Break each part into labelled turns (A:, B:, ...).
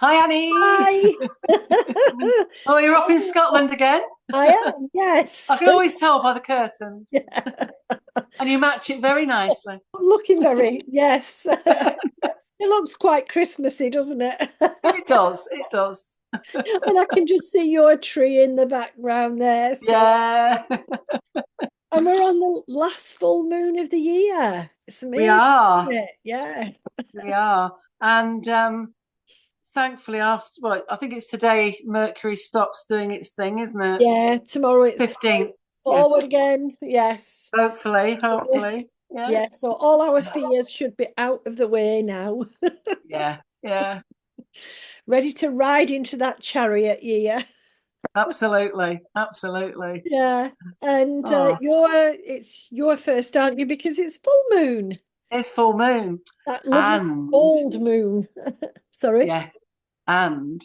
A: Hi, Annie.
B: Hi.
A: Oh, you're off in Scotland again?
B: I am,
A: I
B: yes.
A: can always tell by the curtains.
B: Yeah.
A: And you match it very nicely.
B: Looking very, yes. It looks quite Christmassy, doesn't it?
A: It does. It does.
B: And I can just see your tree in the background there. So,
A: Yeah,
B: and we're on the last full moon of the year. It's
A: we
B: amazing,
A: are.
B: isn't it? Yeah.
A: We are. And thankfully, after, well, I think it's today Mercury stops doing its thing, isn't it?
B: Yeah. Tomorrow it's
A: 15th. Yeah.
B: forward again. Yes.
A: Hopefully,
B: Yes.
A: hopefully. Yeah.
B: Yeah. So all our fears should be out of the way now.
A: Yeah. Yeah.
B: Ready to ride into that chariot year.
A: Absolutely. Absolutely.
B: Yeah, and
A: Oh,
B: it's your first, aren't you? Because it's full moon,
A: it's full moon.
B: that lovely
A: And
B: old moon. Sorry.
A: yes. And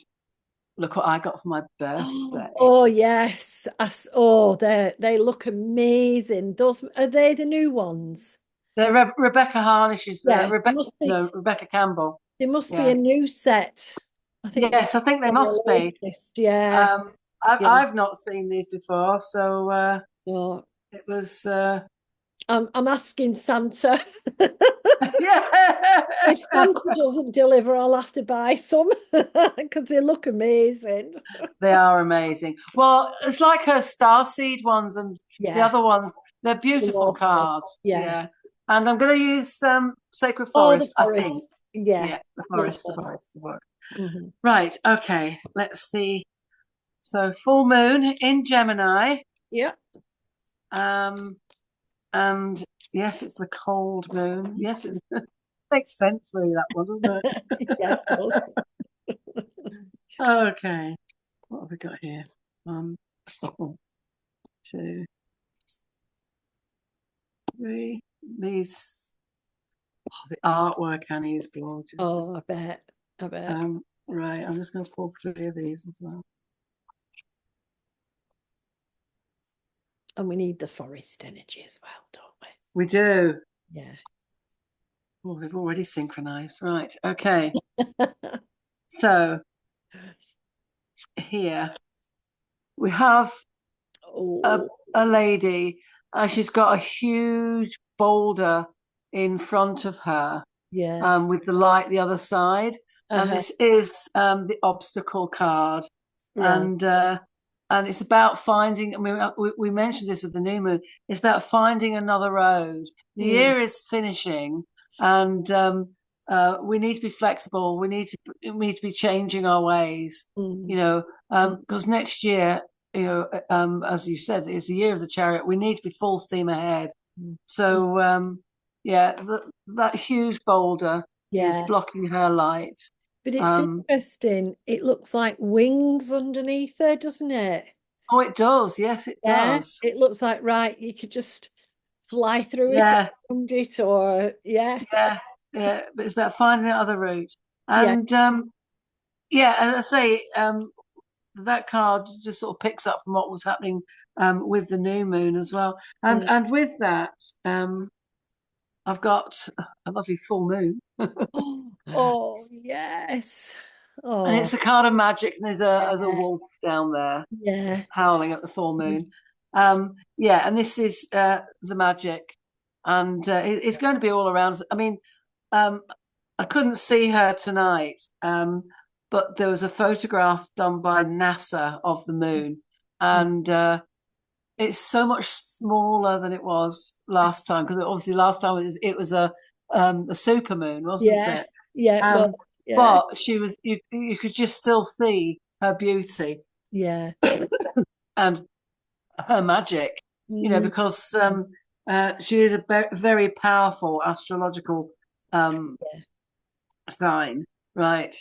A: look what I got for my
B: Oh,
A: birthday.
B: oh yes. Oh, they look amazing. Those are they the new ones?
A: They're Rebecca Harnish's,
B: Yeah,
A: Rebecca, no, Rebecca Campbell.
B: there must be
A: Yeah.
B: a new set. I think
A: Yes, I think they
B: they're
A: must
B: the
A: be.
B: latest. Yeah,
A: Um,
B: yeah.
A: I've not seen these before, so
B: Oh,
A: it was,
B: I'm asking Santa.
A: yeah,
B: If Santa doesn't deliver, I'll have to buy some because they look amazing.
A: they are amazing. Well, it's like her Starseed ones and the
B: Yeah,
A: other ones. They're
B: the
A: beautiful
B: water.
A: cards.
B: Yeah.
A: Yeah, and I'm going to use Sacred
B: Oh, the
A: Forest. I think.
B: forest. Yeah.
A: Yeah, the forest, the
B: Lovely.
A: forest, the forest.
B: Hmm.
A: Right. Okay. Let's see. So full moon in Gemini.
B: Yeah.
A: Um, and yes, it's the cold moon. Yes, it makes sense really, that one, doesn't it?
B: Yeah, it does.
A: Okay. What have we got here? One, two, three. These, oh, the artwork, Annie, is gorgeous.
B: Oh, I bet. I bet.
A: Right, I'm just going to pull three of these as well.
B: And we need the forest energy as well, don't
A: We do.
B: we? Yeah.
A: Oh, they've already synchronized. Right. Okay. So here we have a,
B: Oh,
A: a lady. She's got a huge boulder in front of her,
B: yeah.
A: with the light the other side. And
B: Uh-huh.
A: this is the obstacle card.
B: Right.
A: And it's about finding. I mean, we mentioned this with the new moon. It's about finding another road. The
B: Mm,
A: year is finishing, and we need to be flexible. We need to be changing our ways.
B: mm,
A: You know,
B: mm,
A: because next year, as you said, is the year of the chariot. We need to be full steam ahead.
B: mm, mm.
A: So, yeah, that huge boulder is
B: Yeah.
A: blocking her light.
B: But it's
A: Um,
B: interesting. It looks like wings underneath there, doesn't it?
A: oh, it does. Yes, it
B: Yeah.
A: does.
B: It looks like, right, you could just fly through it or
A: Yeah,
B: around it or, yeah.
A: yeah, yeah. But it's about finding that other route.
B: Yeah.
A: And yeah, as I say, that card just sort of picks up from what was happening with the new moon as well. And
B: Mm.
A: and with that, I've got a lovely full moon.
B: Oh, yes.
A: And
B: Oh,
A: it's the card of magic, and there's a
B: yeah.
A: wolf down there
B: Yeah.
A: howling at the full
B: Mm.
A: moon. Yeah, and this is the magic, and it's going to be all around. I mean, um, I couldn't see her tonight, but there was a photograph done by NASA of the moon,
B: Mm.
A: and it's so much smaller than it was last time because obviously last time it was a super moon, wasn't
B: Yeah.
A: it?
B: Yeah. Well,
A: Um,
B: yeah.
A: but she was you could just still see her beauty
B: Yeah.
A: and her magic,
B: Mm.
A: because she is a very powerful astrological um,
B: Yeah.
A: sign, right?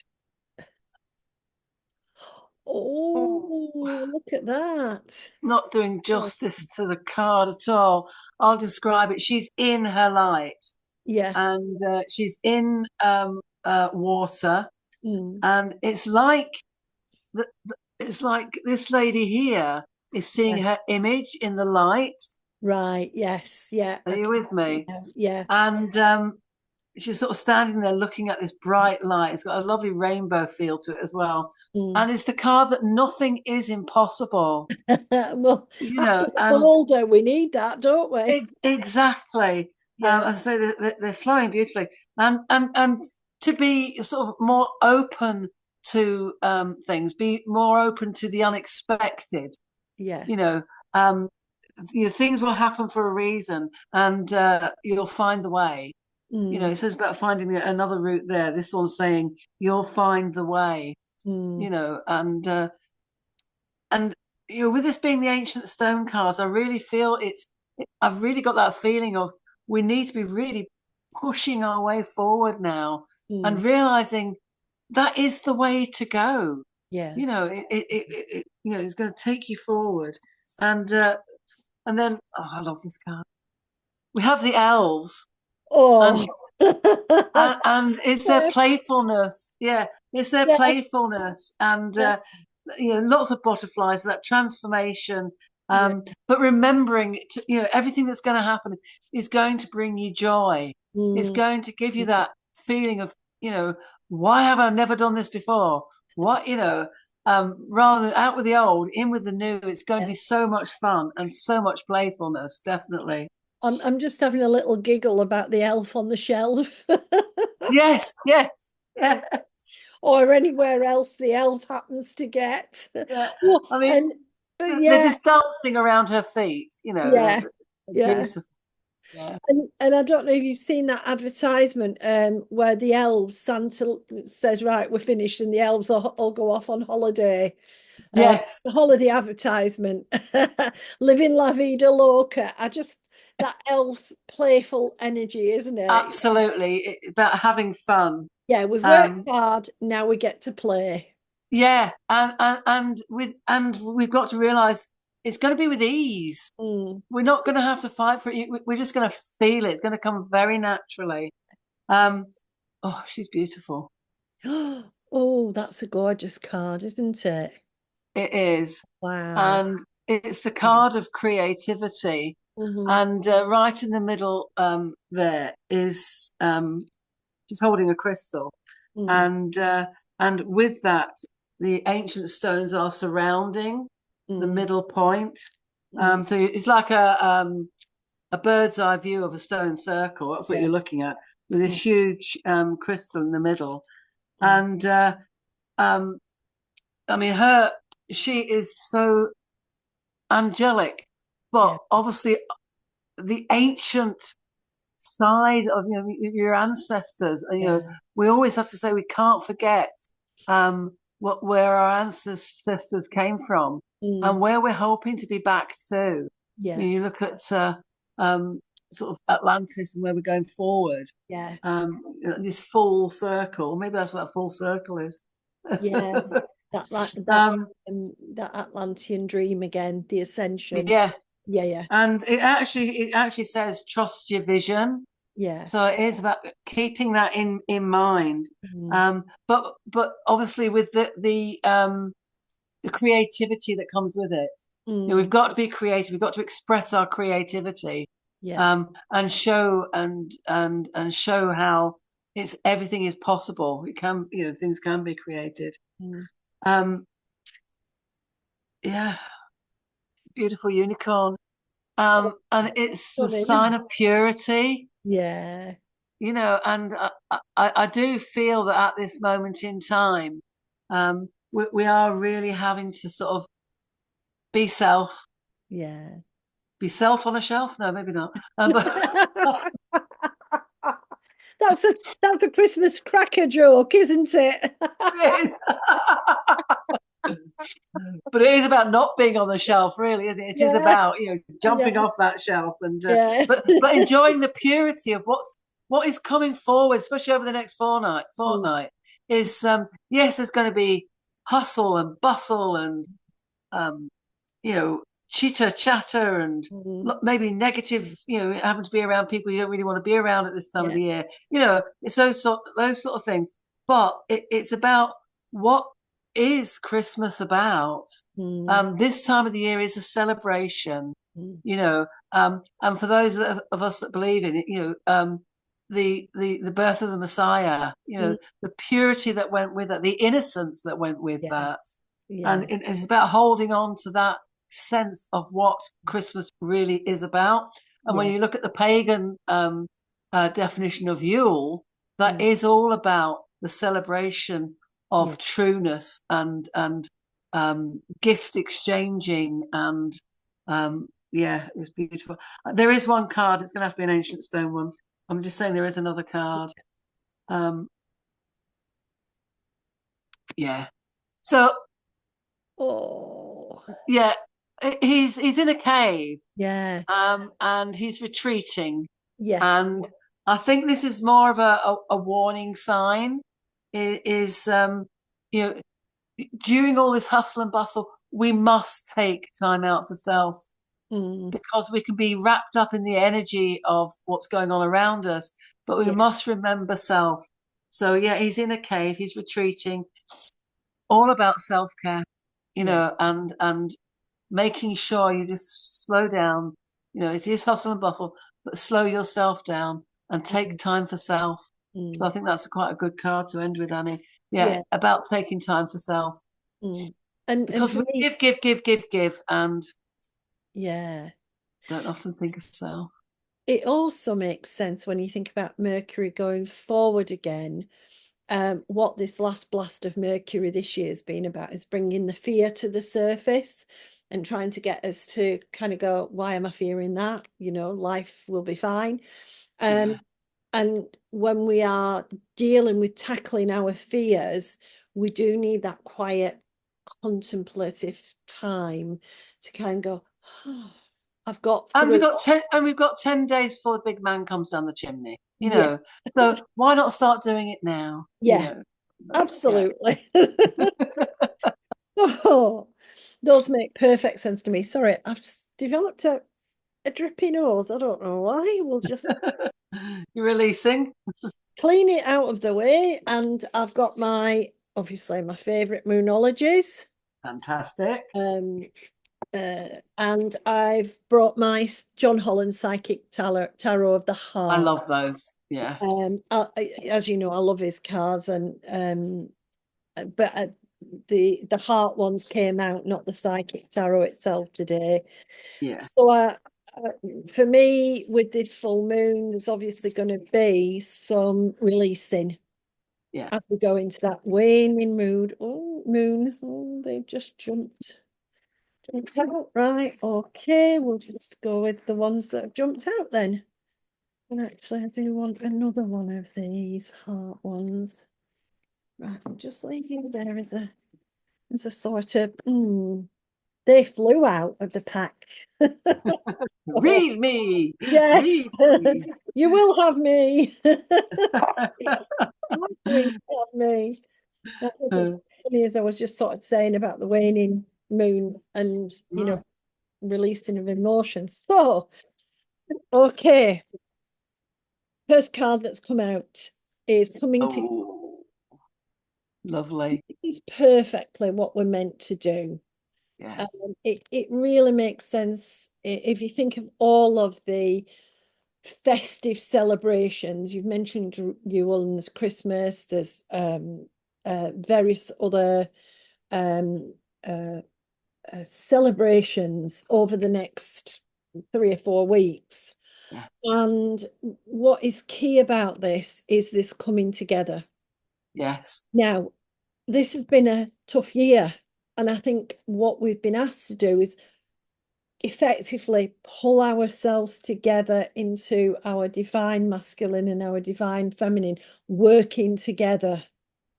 B: Oh, look at that.
A: Not doing
B: Oh,
A: justice to the card at all. I'll describe it. She's in her light,
B: yeah.
A: and she's in water,
B: Mm.
A: and it's like this lady here is seeing
B: Yeah.
A: her image in the light.
B: Right. Yes. Yeah.
A: Are
B: I
A: you
B: can
A: with
B: see it
A: me?
B: now. Yeah.
A: And she's sort of standing there looking at this bright light. It's got a lovely rainbow feel to it as well.
B: Mm.
A: And it's the card that nothing is impossible,
B: Well,
A: you
B: after
A: know,
B: the
A: and
B: boulder, we need that, don't we?
A: exactly.
B: Yeah.
A: As I say, they're flying beautifully, and to be sort of more open to things, be more open to the unexpected.
B: Yeah.
A: You know, um, things will happen for a reason, and you'll find the way.
B: Mm.
A: It says about finding another route there. This one's saying you'll find the way.
B: Mm.
A: And with this being the ancient stone cards, I really feel I've really got that feeling of we need to be really pushing our way forward now and
B: Mm.
A: realizing that is the way to go.
B: Yeah.
A: It's going to take you forward. And then I love this card. We have the elves,
B: Oh.
A: and is there
B: Yeah.
A: playfulness? Yeah, is there
B: Yeah.
A: playfulness and
B: Yeah.
A: lots of butterflies, that transformation.
B: Yeah.
A: But remembering, everything that's going to happen is going to bring you joy. It's
B: Mm.
A: going to give you that feeling of, why have I never done this before? What, rather than out with the old, in with the new. It's going to
B: Yeah.
A: be so much fun and so much playfulness, definitely.
B: I'm just having a little giggle about the elf on the shelf
A: Yes, yes, yes.
B: or anywhere else the elf happens to get.
A: Yeah.
B: Well,
A: I mean,
B: and
A: they're
B: yeah,
A: just dancing around her feet,
B: yeah,
A: they're
B: yeah.
A: beautiful. Yeah.
B: And I don't know if you've seen that advertisement where the elves, Santa says, right, we're finished, and the elves all go off on holiday.
A: Yes,
B: The holiday advertisement, living la vida loca. That elf playful energy, isn't it?
A: absolutely. About having fun.
B: Yeah, we've worked
A: Um,
B: hard, now we get to play.
A: yeah, and we've got to realize it's going to be with ease.
B: Mm.
A: We're not going to have to fight for it. We're just going to feel it. It's going to come very naturally. Um, oh, she's beautiful.
B: Oh, that's a gorgeous card, isn't it?
A: It is.
B: Wow.
A: And it's the card of creativity.
B: Mm-hmm.
A: And right in the middle there is she's holding a crystal,
B: Mm.
A: and with that, the ancient stones are surrounding the
B: Mm.
A: middle point.
B: Mm.
A: So it's like a bird's eye view of a stone circle. That's what
B: Yeah.
A: you're looking at, with
B: Mm.
A: this huge crystal in the middle.
B: Mm.
A: And um, I mean, she is so angelic,
B: Yeah.
A: but obviously the ancient side of your ancestors. And
B: Yeah.
A: we always have to say we can't forget where our ancestors came from and
B: Mm.
A: where we're hoping to be back to.
B: Yeah.
A: You look at um, sort of Atlantis and where we're going forward.
B: Yeah.
A: This full circle. Maybe that's what that full circle is.
B: Yeah. That like
A: um,
B: that Atlantean dream again, the ascension.
A: yeah,
B: Yeah, yeah,
A: and it actually says trust your vision.
B: yeah.
A: So it is about keeping that in mind.
B: Mm.
A: But obviously with the creativity that comes with it, we've
B: Mm.
A: got to be creative. We've got to express our creativity,
B: Yeah.
A: and show how everything is possible. It can, things can be created.
B: Mm.
A: Um, yeah, beautiful unicorn.
B: Oh,
A: And it's the
B: stunning.
A: sign of purity.
B: Yeah.
A: And I do feel that at this moment in time, we are really having to sort of be self,
B: Yeah.
A: be self on a shelf. No, maybe not. But
B: That's a Christmas cracker joke, isn't it?
A: it is. But it is about not being on the shelf, really, isn't it? It is
B: Yeah.
A: about jumping
B: Yeah.
A: off that shelf and
B: Yeah.
A: but enjoying the purity of what is coming forward, especially over the next
B: Mm.
A: fortnight. Is yes, there's going to be hustle and bustle and um, chitter chatter and
B: Mm.
A: maybe negative. Happen to be around people you don't really want to be around at this time of
B: Yeah.
A: the year. It's those sort of things. But it's about what is Christmas about.
B: Mm.
A: This time of the year is a celebration.
B: Mm.
A: And for those of us that believe in it, the birth of the Messiah,
B: Mm,
A: the purity that went with it, the innocence that went with
B: yeah,
A: that. And
B: yeah,
A: it's about holding on to that sense of what Christmas really is about. And when
B: yeah,
A: you look at the pagan definition of Yule, that
B: mm,
A: is all about the celebration
B: yeah.
A: of trueness and gift exchanging and yeah, it was beautiful. There is one card. It's going to have to be an ancient stone one. I'm just saying there is another card. Um, yeah. So
B: Oh,
A: yeah, he's in a cave,
B: yeah,
A: and he's retreating,
B: yes,
A: and I think this is more of a warning sign. Is you know during all this hustle and bustle, we must take time out for self
B: mm,
A: because we can be wrapped up in the energy of what's going on around us, but we
B: yeah,
A: must remember self. So yeah, he's in a cave, he's retreating, all about self-care,
B: yeah,
A: and making sure you just slow down. It is hustle and bustle, but slow yourself down and take
B: mm,
A: time for self. So
B: mm,
A: I think that's quite a good card to end with, Annie. Yeah,
B: yeah,
A: about taking time for self.
B: mm. And
A: Because
B: for
A: we
B: me,
A: give, and
B: yeah,
A: don't often think of self.
B: it also makes sense when you think about Mercury going forward again. What this last blast of Mercury this year has been about is bringing the fear to the surface and trying to get us to kind of go, why am I fearing that? Life will be fine.
A: Yeah.
B: And when we are dealing with tackling our fears, we do need that quiet, contemplative time to kind of go, oh, I've got
A: And
B: through.
A: we've got 10 days before the big man comes down the chimney.
B: Yeah,
A: So why not start doing it now?
B: yeah,
A: Yeah.
B: absolutely. Oh, those make perfect sense to me. Sorry, I've developed a drippy nose. I don't know why. We'll just
A: You're releasing.
B: clean it out of the way. And I've got obviously, my favorite moonologies.
A: Fantastic.
B: Um, and I've brought my John Holland Psychic Tarot of the
A: I
B: Heart.
A: love those. Yeah.
B: As you know, I love his cards, and but the heart ones came out, not the Psychic Tarot itself today.
A: Yeah.
B: So for me, with this full moon, there's obviously going to be some releasing
A: Yeah.
B: as we go into that waning mood. Oh, moon. Oh, they've just jumped out. Right. Okay. We'll just go with the ones that have jumped out then. And actually, I do want another one of these heart ones. Right. I'm just leaving there as a sort of, they flew out of the pack. Oh,
A: Read me.
B: yes,
A: Read me.
B: you will have me. Absolutely have me. That's what's funny as I was just sort of saying about the waning moon and
A: Mm.
B: releasing of emotions. So, okay, first card that's come out is coming to
A: Oh, lovely.
B: is perfectly what we're meant to do.
A: Yeah.
B: It really makes sense if you think of all of the festive celebrations. You've mentioned Yule and there's Christmas, there's various other um, uh, celebrations over the next 3 or 4 weeks.
A: Yeah.
B: And what is key about this is this coming together.
A: Yes.
B: Now, this has been a tough year. And I think what we've been asked to do is effectively pull ourselves together into our divine masculine and our divine feminine, working together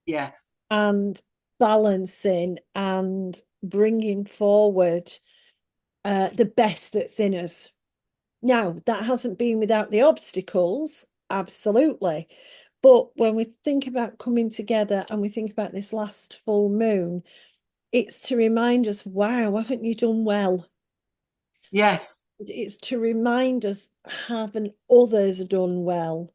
A: Yes.
B: and balancing and bringing forward the best that's in us. Now, that hasn't been without the obstacles, absolutely. But when we think about coming together and we think about this last full moon, it's to remind us, wow, haven't you done well?
A: Yes.
B: It's to remind us, haven't others done well?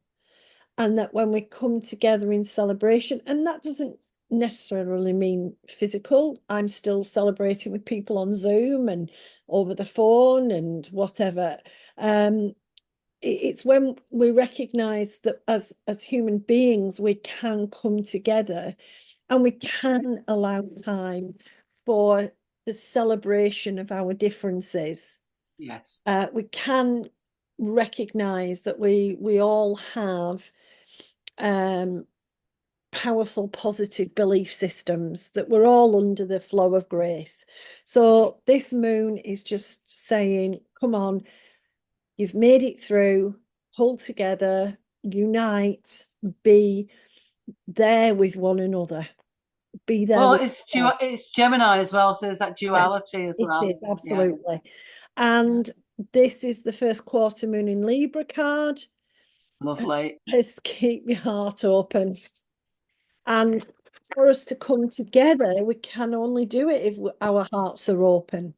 B: And that when we come together in celebration, and that doesn't necessarily mean physical, I'm still celebrating with people on Zoom and over the phone and whatever. it's when we recognize that as human beings we can come together and we can allow time for the celebration of our differences.
A: Yes.
B: We can recognize that we all have powerful positive belief systems, that we're all under the flow of grace. So this moon is just saying, come on, you've made it through, pull together, unite, be there with one another, be there
A: Well,
B: with
A: it's Gemini as well, so there's that
B: yeah,
A: duality as
B: it
A: well.
B: is
A: Yeah.
B: absolutely. And this is the first quarter moon in Libra card.
A: Lovely.
B: Let's keep your heart open. And for us to come together, we can only do it if our hearts are open.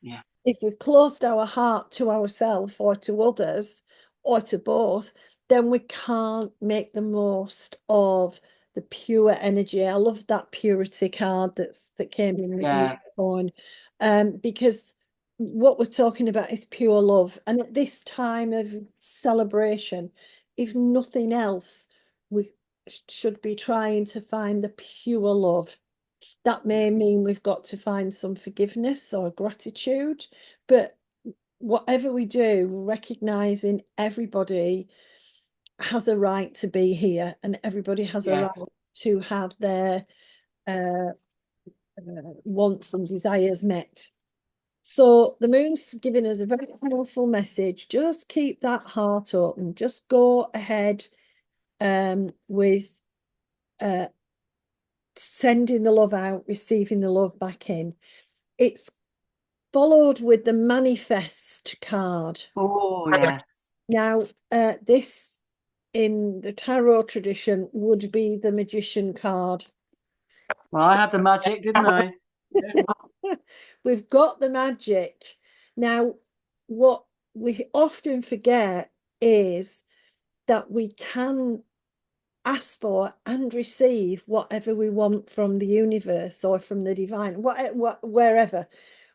A: Yeah.
B: If we've closed our heart to ourselves or to others or to both, then we can't make the most of the pure energy. I love that purity card that came in with
A: Yeah.
B: unicorn, because what we're talking about is pure love. And at this time of celebration, if nothing else, we should be trying to find the pure love. That may mean we've got to find some forgiveness or gratitude, but whatever we do, recognizing everybody has a right to be here and everybody has a right
A: Yes.
B: to have their uh, wants and desires met. So the moon's giving us a very powerful message. Just keep that heart open. Just go ahead with sending the love out, receiving the love back in. It's followed with the manifest card.
A: Oh, yes.
B: Now, this in the tarot tradition would be the magician card.
A: Well, I had the magic, didn't I?
B: We've got the magic. Now, what we often forget is that we can ask for and receive whatever we want from the universe or from the divine, wherever.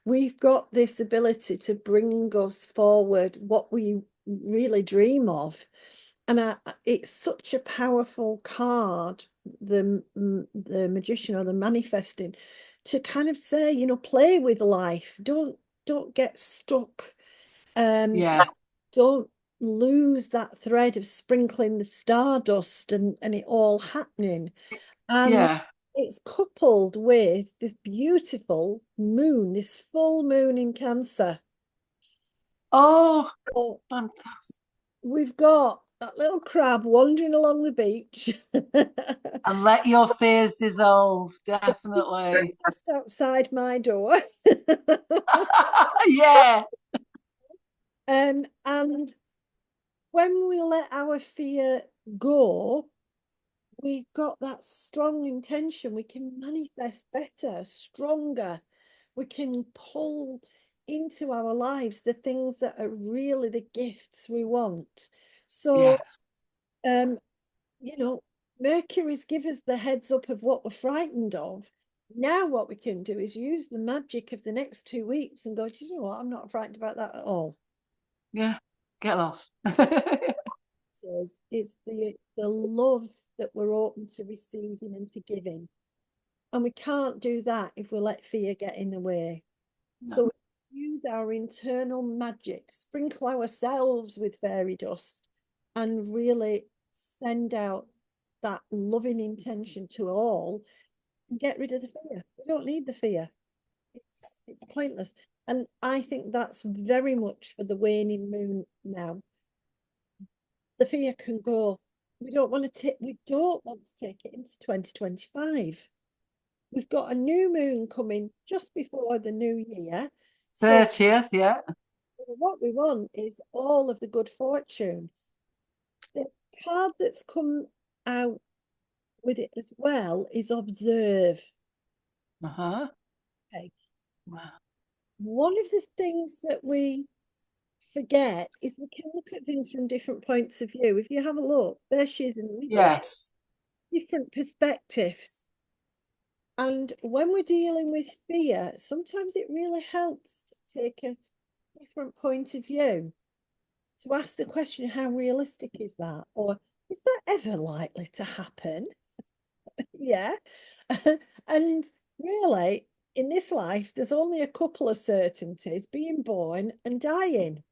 B: We've got this ability to bring us forward what we really dream of. And it's such a powerful card, the magician or the manifesting, to kind of say, play with life. Don't get stuck.
A: Yeah.
B: Don't lose that thread of sprinkling the stardust and it all happening. And
A: Yeah.
B: it's coupled with this beautiful moon, this full moon in Cancer.
A: Oh,
B: So
A: fantastic.
B: we've got that little crab wandering along the beach.
A: And let your fears dissolve, definitely.
B: Just outside my door.
A: Yeah.
B: And when we let our fear go, we've got that strong intention. We can manifest better, stronger. We can pull into our lives the things that are really the gifts we want. So,
A: Yes.
B: um, you know, Mercury's give us the heads up of what we're frightened of. Now, what we can do is use the magic of the next 2 weeks and go, do you know what? I'm not frightened about that at all.
A: Yeah. Get lost.
B: Is the love that we're open to receiving and to giving. And we can't do that if we let fear get in the way.
A: No.
B: So we use our internal magic, sprinkle ourselves with fairy dust, and really send out that loving intention to all and get rid of the fear. We don't need the fear. It's pointless. And I think that's very much for the waning moon now. The fear can go. We don't want to take it into 2025. We've got a new moon coming just before the new year. So
A: 30th, yeah.
B: what we want is all of the good fortune. The card that's come out with it as well is observe.
A: Uh-huh.
B: Okay.
A: Wow.
B: One of the things that we forget is we can look at things from different points of view. If you have a look, there she is in the middle,
A: Yes.
B: different perspectives. And when we're dealing with fear, sometimes it really helps to take a different point of view. to ask the question, how realistic is that? Or is that ever likely to happen? Yeah. And really, in this life, there's only a couple of certainties, being born and dying.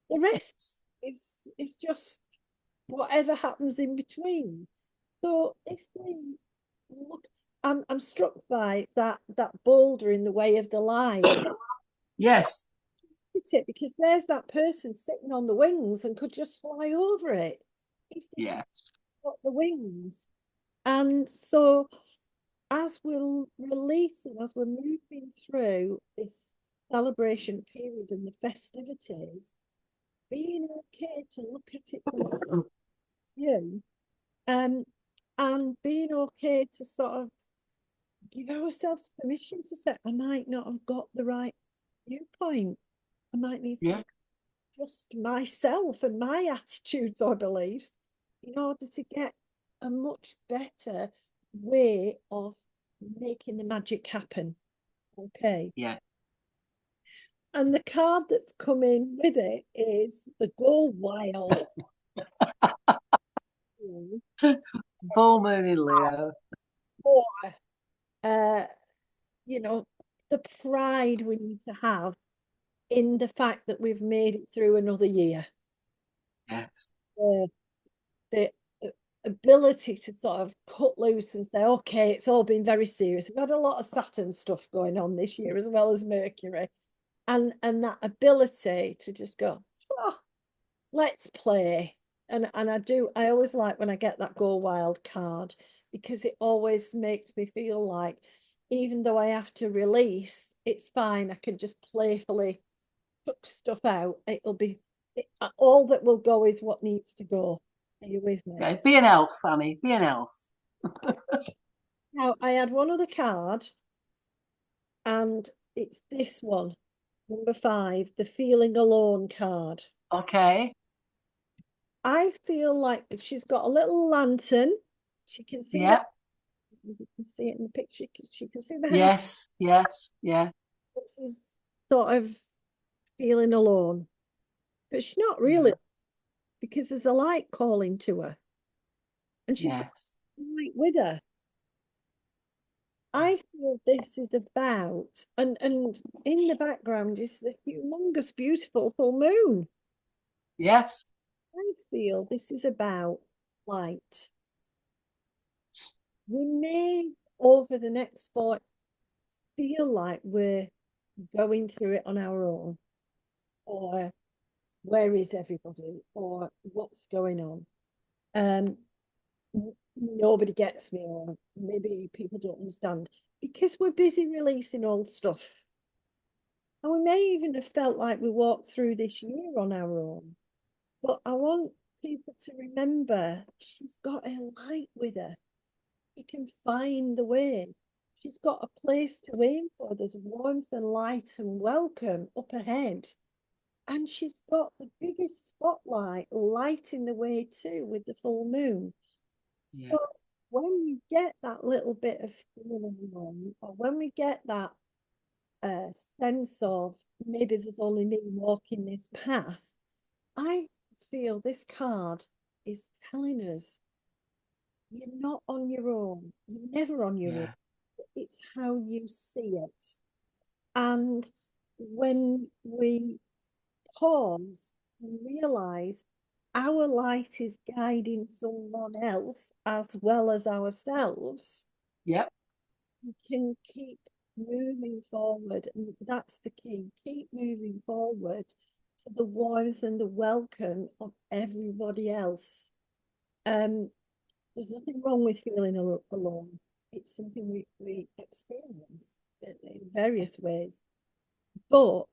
B: The rest is just whatever happens in between. So if we look, I'm struck by that boulder in the way of the line.
A: Yes.
B: It because there's that person sitting on the wings and could just fly over it if this is
A: Yes.
B: got the wings. And so as we're releasing, as we're moving through this celebration period and the festivities, being okay to look at it from you, um, and being okay to sort of give ourselves permission to say, I might not have got the right viewpoint. I might need to
A: Yeah.
B: adjust myself and my attitudes or beliefs in order to get a much better way of making the magic happen. Okay.
A: Yeah.
B: And the card that's coming with it is the Go Wild.
A: Full moon in Leo.
B: Or, uh, you know, the pride we need to have in the fact that we've made it through another year.
A: Yes.
B: The ability to sort of cut loose and say, okay, it's all been very serious. We've had a lot of Saturn stuff going on this year as well as Mercury. And that ability to just go, oh, let's play. And I always like when I get that Go Wild card because it always makes me feel like even though I have to release, it's fine. I can just playfully chuck stuff out. It'll be all that will go is what needs to go. Are you with me?
A: Okay. Be an elf, Annie. Be an elf.
B: Now I had one other card, and it's this one, number 5, the feeling alone card.
A: Okay.
B: I feel like she's got a little lantern. She can see that.
A: Yeah.
B: You can see it in the picture. She can see the house.
A: Yes. Yes. Yeah.
B: She's sort of feeling alone, but she's not really
A: Yeah.
B: because there's a light calling to her, and she's got
A: Yes.
B: the light with her. I feel this is about, and in the background is the humongous, beautiful full moon.
A: Yes.
B: I feel this is about light. We may, over the next 4, feel like we're going through it on our own, or where is everybody, or what's going on. Um, Nobody gets me, or maybe people don't understand because we're busy releasing old stuff. And we may even have felt like we walked through this year on our own. But I want people to remember she's got a light with her. She can find the way. She's got a place to aim for. There's warmth and light and welcome up ahead. And she's got the biggest spotlight lighting the way too with the full moon.
A: Yeah.
B: So when we get that little bit of feeling on, or when we get that sense of maybe there's only me walking this path, I feel this card is telling us you're not on your own. You're never on your own.
A: Yeah.
B: It's how you see it. And when we pause and realize our light is guiding someone else as well as ourselves,
A: Yep.
B: we can keep moving forward. And that's the key. Keep moving forward to the warmth and the welcome of everybody else. There's nothing wrong with feeling alone. It's something we experience in various ways. But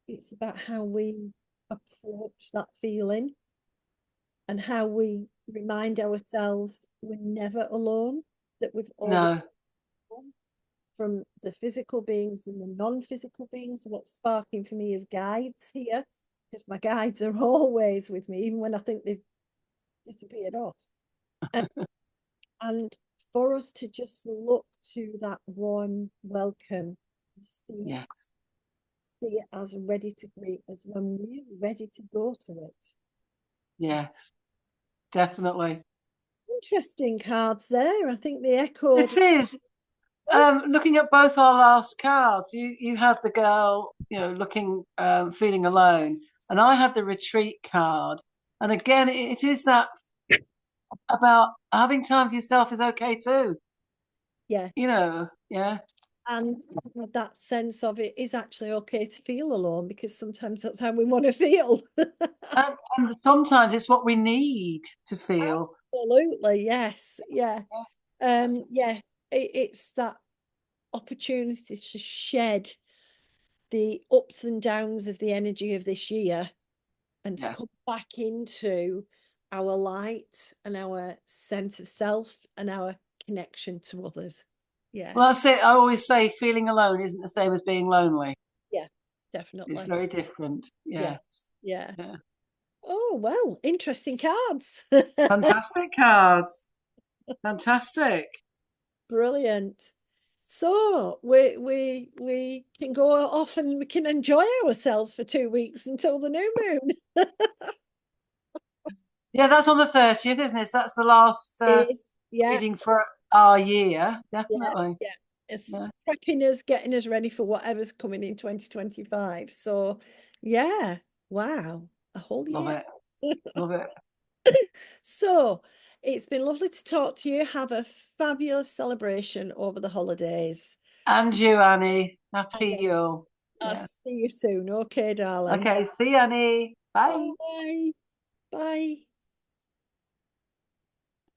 B: it's about how we approach that feeling and how we remind ourselves we're never alone, that we've always,
A: No.
B: from the physical beings and the non-physical beings. What's sparking for me is guides here, because my guides are always with me, even when I think they've disappeared off. And, and for us to just look to that warm welcome, see it,
A: Yeah.
B: see it as ready to greet us when we're ready to go to it.
A: Yes, definitely.
B: Interesting cards there. I think they echoed.
A: It is. Looking at both our last cards, you had the girl, looking, feeling alone, and I had the retreat card. And again, it is that about having time for yourself is okay too.
B: Yeah.
A: Yeah.
B: And that sense of it is actually okay to feel alone because sometimes that's how we want to feel.
A: And sometimes it's what we need to feel.
B: Absolutely, yes. Yeah.
A: Yeah,
B: Yeah, it's that opportunity to shed the ups and downs of the energy of this year and to
A: yeah.
B: come back into our light and our sense of self and our connection to others. Yeah,
A: Well, that's it. I always say feeling alone isn't the same as being lonely.
B: yeah,
A: It's
B: definitely.
A: very different.
B: Yeah,
A: Yes.
B: yeah.
A: Yeah.
B: Oh, well, interesting cards.
A: Fantastic cards. Fantastic.
B: Brilliant. So we can go off and we can enjoy ourselves for 2 weeks until the new moon.
A: Yeah, that's on the 30th, isn't it? So that's the last
B: Is yeah,
A: reading for our year.
B: yeah,
A: Definitely.
B: yeah. It's
A: Yeah.
B: prepping us, getting us ready for whatever's coming in 2025. So yeah, wow, a whole
A: Love
B: year.
A: it. Love it.
B: So it's been lovely to talk to you. Have a fabulous celebration over the holidays.
A: And you, Annie.
B: And
A: Happy Yule.
B: I'll
A: Yeah.
B: see you soon. Okay, darling.
A: Okay. See you, Annie. Bye.
B: Bye. Bye.